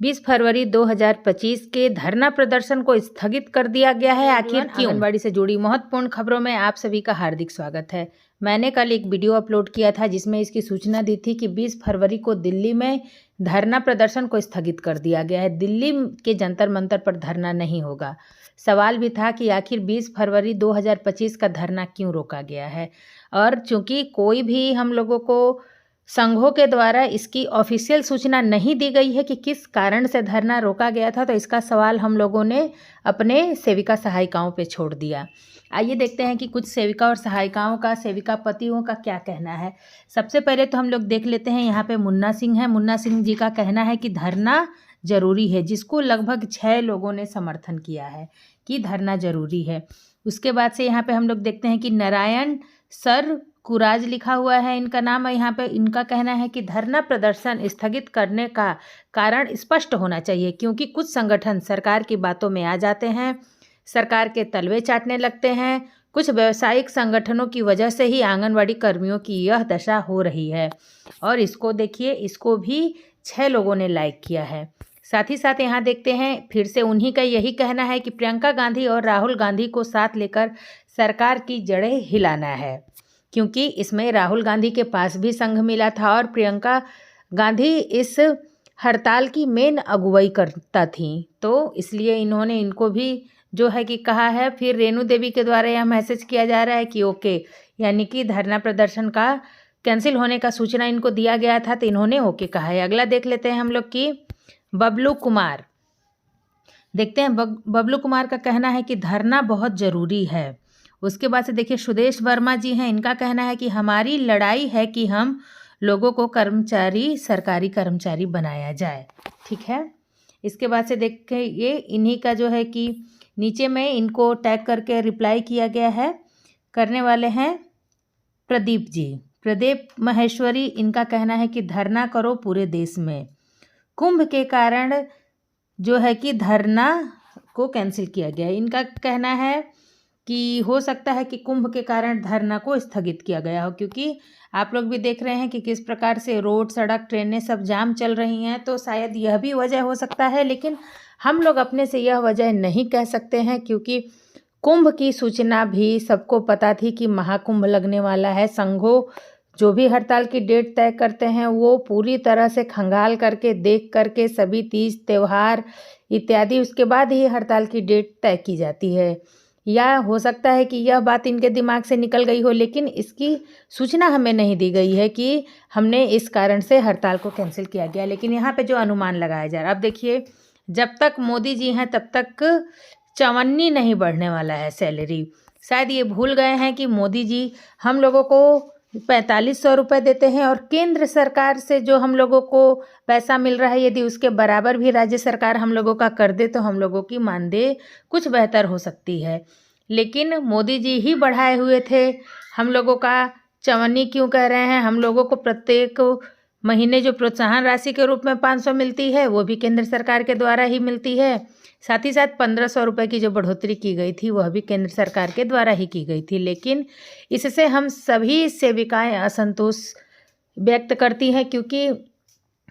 20 फरवरी 2025 के धरना प्रदर्शन को स्थगित कर दिया गया है। आखिर क्यों? आंगनबाड़ी से जुड़ी महत्वपूर्ण खबरों में आप सभी का हार्दिक स्वागत है। मैंने कल एक वीडियो अपलोड किया था जिसमें इसकी सूचना दी थी कि 20 फरवरी को दिल्ली में धरना प्रदर्शन को स्थगित कर दिया गया है। दिल्ली के जंतर मंतर पर धरना नहीं होगा। सवाल भी था कि आखिर 20 फरवरी 2025 का धरना क्यों रोका गया है, और चूंकि कोई भी हम लोगों को संघों के द्वारा इसकी ऑफिशियल सूचना नहीं दी गई है कि किस कारण से धरना रोका गया था, तो इसका सवाल हम लोगों ने अपने सेविका सहायिकाओं पे छोड़ दिया। आइए देखते हैं कि कुछ सेविका और सहायिकाओं का, सेविका पतियों का क्या कहना है। सबसे पहले तो हम लोग देख लेते हैं, यहाँ पे मुन्ना सिंह है। मुन्ना सिंह जी का कहना है कि धरना जरूरी है, जिसको लगभग 6 लोगों ने समर्थन किया है कि धरना जरूरी है। उसके बाद से यहाँ पे हम लोग देखते हैं कि नारायण सर कुराज लिखा हुआ है इनका नाम है। यहाँ पे इनका कहना है कि धरना प्रदर्शन स्थगित करने का कारण स्पष्ट होना चाहिए, क्योंकि कुछ संगठन सरकार की बातों में आ जाते हैं, सरकार के तलवे चाटने लगते हैं। कुछ व्यावसायिक संगठनों की वजह से ही आंगनवाड़ी कर्मियों की यह दशा हो रही है। और इसको देखिए, इसको भी 6 लोगों ने लाइक किया है। साथ ही साथ यहाँ देखते हैं, फिर से उन्हीं का यही कहना है कि प्रियंका गांधी और राहुल गांधी को साथ लेकर सरकार की जड़ें हिलाना है, क्योंकि इसमें राहुल गांधी के पास भी संघ मिला था और प्रियंका गांधी इस हड़ताल की मेन अगुवाई करता थी, तो इसलिए इन्होंने इनको भी जो है कि कहा है। फिर रेणु देवी के द्वारा यह मैसेज किया जा रहा है कि ओके, यानी कि धरना प्रदर्शन का कैंसिल होने का सूचना इनको दिया गया था, तो इन्होंने ओके कहा है। अगला देख लेते हैं हम लोग कि बबलू कुमार। देखते हैं बबलू कुमार का कहना है कि धरना बहुत ज़रूरी है। उसके बाद से देखिए सुदेश वर्मा जी हैं, इनका कहना है कि हमारी लड़ाई है कि हम लोगों को कर्मचारी, सरकारी कर्मचारी बनाया जाए। ठीक है। इसके बाद से देखिए, ये इन्हीं का जो है कि नीचे में इनको टैग करके रिप्लाई किया गया है। करने वाले हैं प्रदीप जी, प्रदीप महेश्वरी। इनका कहना है कि धरना करो पूरे देश में। कुंभ के कारण जो है कि धरना को कैंसिल किया गया है। इनका कहना है कि हो सकता है कि कुंभ के कारण धरना को स्थगित किया गया हो, क्योंकि आप लोग भी देख रहे हैं कि किस प्रकार से रोड, सड़क, ट्रेनें सब जाम चल रही हैं, तो शायद यह भी वजह हो सकता है। लेकिन हम लोग अपने से यह वजह नहीं कह सकते हैं, क्योंकि कुंभ की सूचना भी सबको पता थी कि महाकुंभ लगने वाला है। संघों जो भी हड़ताल की डेट तय करते हैं वो पूरी तरह से खंगाल करके, देख करके, सभी तीज त्यौहार इत्यादि, उसके बाद ही हड़ताल की डेट तय की जाती है। या हो सकता है कि यह बात इनके दिमाग से निकल गई हो, लेकिन इसकी सूचना हमें नहीं दी गई है कि हमने इस कारण से हड़ताल को कैंसिल किया गया। लेकिन यहाँ पे जो अनुमान लगाया जा रहा है, अब देखिए, जब तक मोदी जी हैं तब तक चवन्नी नहीं बढ़ने वाला है सैलरी। शायद ये भूल गए हैं कि मोदी जी हम लोगों को 4500 रुपये देते हैं, और केंद्र सरकार से जो हम लोगों को पैसा मिल रहा है, यदि उसके बराबर भी राज्य सरकार हम लोगों का कर दे तो हम लोगों की मानदेय कुछ बेहतर हो सकती है। लेकिन मोदी जी ही बढ़ाए हुए थे हम लोगों का। चवन्नी क्यों कह रहे हैं? हम लोगों को प्रत्येक महीने जो प्रोत्साहन राशि के रूप में 500 मिलती है, वो भी केंद्र सरकार के द्वारा ही मिलती है। साथ ही साथ 1500 रुपये की जो बढ़ोतरी की गई थी, वह भी केंद्र सरकार के द्वारा ही की गई थी। लेकिन इससे हम सभी सेविकाएं असंतोष व्यक्त करती हैं, क्योंकि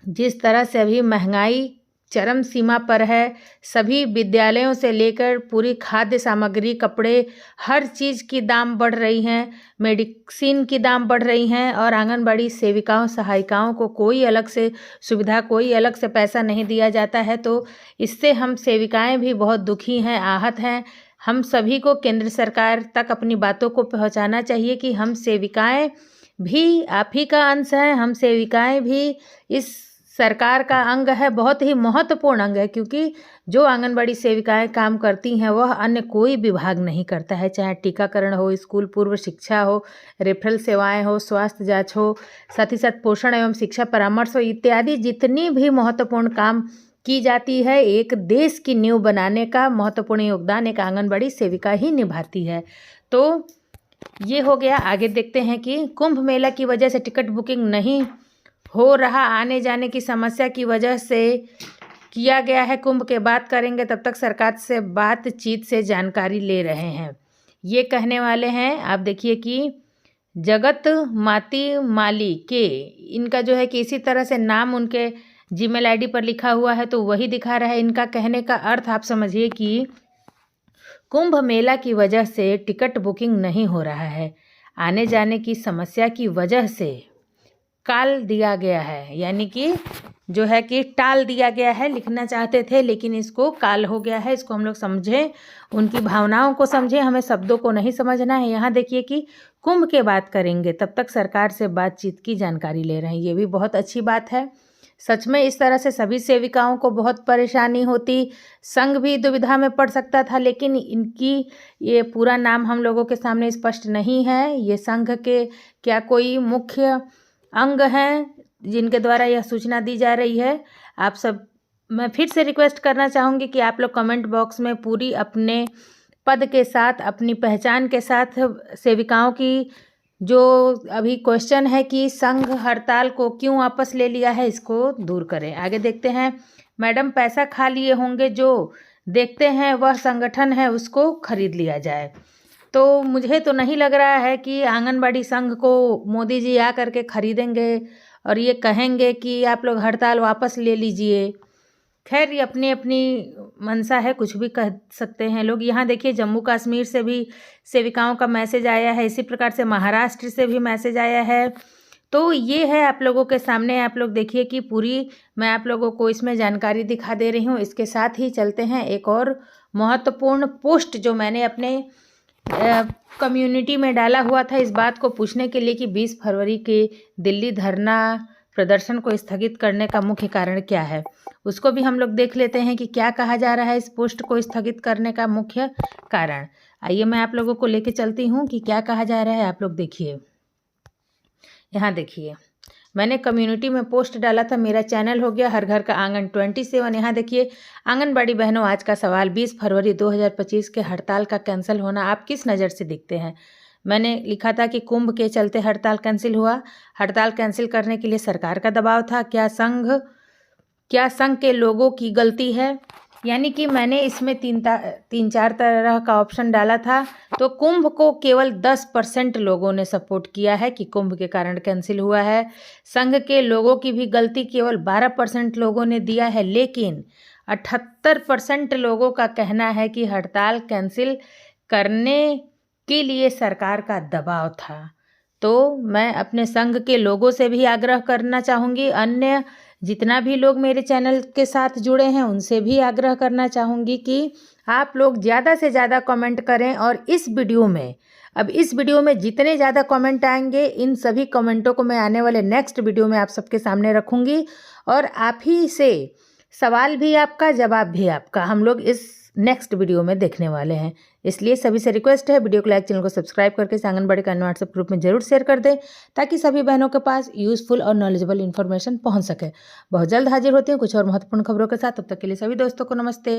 जिस तरह से अभी महंगाई चरम सीमा पर है, सभी विद्यालयों से लेकर पूरी खाद्य सामग्री, कपड़े, हर चीज़ की दाम बढ़ रही हैं, मेडिसिन की दाम बढ़ रही हैं, और आंगनबाड़ी सेविकाओं, सहायिकाओं को कोई अलग से सुविधा, कोई अलग से पैसा नहीं दिया जाता है। तो इससे हम सेविकाएं भी बहुत दुखी हैं, आहत हैं। हम सभी को केंद्र सरकार तक अपनी बातों को पहुंचाना चाहिए कि हम सेविकाएं भी आप ही का अंश हैं, हम सेविकाएं भी इस सरकार का अंग है, बहुत ही महत्वपूर्ण अंग है, क्योंकि जो आंगनबाड़ी सेविकाएं काम करती हैं वह अन्य कोई विभाग नहीं करता है। चाहे टीकाकरण हो, स्कूल पूर्व शिक्षा हो, रेफरल सेवाएं हो, स्वास्थ्य जांच हो, साथ ही साथ पोषण एवं शिक्षा परामर्श हो, इत्यादि जितनी भी महत्वपूर्ण काम की जाती है, एक देश की नींव बनाने का महत्वपूर्ण योगदान एक आंगनबाड़ी सेविका ही निभाती है। तो ये हो गया। आगे देखते हैं कि कुंभ मेला की वजह से टिकट बुकिंग नहीं हो रहा, आने जाने की समस्या की वजह से किया गया है। कुंभ के बाद करेंगे, तब तक सरकार से बातचीत से जानकारी ले रहे हैं, ये कहने वाले हैं। आप देखिए कि जगत माती माली के, इनका जो है कि इसी तरह से नाम उनके जीमेल आईडी पर लिखा हुआ है तो वही दिखा रहा है। इनका कहने का अर्थ आप समझिए कि कुंभ मेला की वजह से टिकट बुकिंग नहीं हो रहा है, आने जाने की समस्या की वजह से काल दिया गया है, यानी कि जो है कि टाल दिया गया है। लिखना चाहते थे लेकिन इसको काल हो गया है। इसको हम लोग समझें, उनकी भावनाओं को समझें, हमें शब्दों को नहीं समझना है। यहाँ देखिए कि कुंभ के बात करेंगे तब तक सरकार से बातचीत की जानकारी ले रहे हैं, ये भी बहुत अच्छी बात है। सच में इस तरह से सभी सेविकाओं को बहुत परेशानी होती, संघ भी दुविधा में पड़ सकता था, लेकिन इनकी ये पूरा नाम हम लोगों के सामने स्पष्ट नहीं है। ये संघ के क्या कोई मुख्य अंग हैं जिनके द्वारा यह सूचना दी जा रही है। आप सब, मैं फिर से रिक्वेस्ट करना चाहूँगी कि आप लोग कमेंट बॉक्स में पूरी अपने पद के साथ, अपनी पहचान के साथ सेविकाओं की जो अभी क्वेश्चन है कि संघ हड़ताल को क्यों वापस ले लिया है, इसको दूर करें। आगे देखते हैं। मैडम पैसा खा लिए होंगे, जो देखते हैं वह संगठन है उसको खरीद लिया जाए। तो मुझे तो नहीं लग रहा है कि आंगनबाड़ी संघ को मोदी जी आ करके खरीदेंगे और ये कहेंगे कि आप लोग हड़ताल वापस ले लीजिए। खैर, ये अपनी अपनी मंशा है, कुछ भी कह सकते हैं लोग। यहाँ देखिए जम्मू कश्मीर से भी सेविकाओं का मैसेज आया है, इसी प्रकार से महाराष्ट्र से भी मैसेज आया है। तो ये है आप लोगों के सामने, आप लोग देखिए कि पूरी मैं आप लोगों को इसमें जानकारी दिखा दे रही हूँ। इसके साथ ही चलते हैं एक और महत्वपूर्ण पोस्ट जो मैंने अपने कम्युनिटी में डाला हुआ था, इस बात को पूछने के लिए कि 20 फरवरी के दिल्ली धरना प्रदर्शन को स्थगित करने का मुख्य कारण क्या है। उसको भी हम लोग देख लेते हैं कि क्या कहा जा रहा है इस पोस्ट को स्थगित करने का मुख्य कारण। आइए मैं आप लोगों को लेके चलती हूँ कि क्या कहा जा रहा है। आप लोग देखिए, यहाँ देखिए मैंने कम्युनिटी में पोस्ट डाला था, मेरा चैनल हो गया हर घर का आंगन 27। यहाँ देखिए, आंगनबाड़ी बहनों, आज का सवाल 20 फरवरी 2025 के हड़ताल का कैंसिल होना आप किस नज़र से देखते हैं। मैंने लिखा था कि कुंभ के चलते हड़ताल कैंसिल हुआ। हड़ताल कैंसिल करने के लिए सरकार का दबाव था। क्या संघ के लोगों की गलती है। यानी कि मैंने इसमें तीन चार तरह का ऑप्शन डाला था। तो कुंभ को केवल 10% लोगों ने सपोर्ट किया है कि कुंभ के कारण कैंसिल हुआ है। संघ के लोगों की भी गलती केवल 12% लोगों ने दिया है, लेकिन 78% लोगों का कहना है कि हड़ताल कैंसिल करने के लिए सरकार का दबाव था। तो मैं अपने संघ के लोगों से भी आग्रह करना चाहूँगी, अन्य जितना भी लोग मेरे चैनल के साथ जुड़े हैं उनसे भी आग्रह करना चाहूँगी कि आप लोग ज़्यादा से ज़्यादा कमेंट करें। और इस वीडियो में जितने ज़्यादा कमेंट आएंगे, इन सभी कमेंटों को मैं आने वाले नेक्स्ट वीडियो में आप सबके सामने रखूँगी और आप ही से सवाल भी आपका, जवाब भी आपका, हम लोग इस नेक्स्ट वीडियो में देखने वाले हैं। इसलिए सभी से रिक्वेस्ट है, वीडियो को लाइक, चैनल को सब्सक्राइब करके आंगनबाड़ी का व्हाट्सएप ग्रुप में जरूर शेयर कर दें, ताकि सभी बहनों के पास यूजफुल और नॉलेजेबल इन्फॉर्मेशन पहुंच सके। बहुत जल्द हाजिर होती हैं कुछ और महत्वपूर्ण खबरों के साथ। तब तक के लिए सभी दोस्तों को नमस्ते।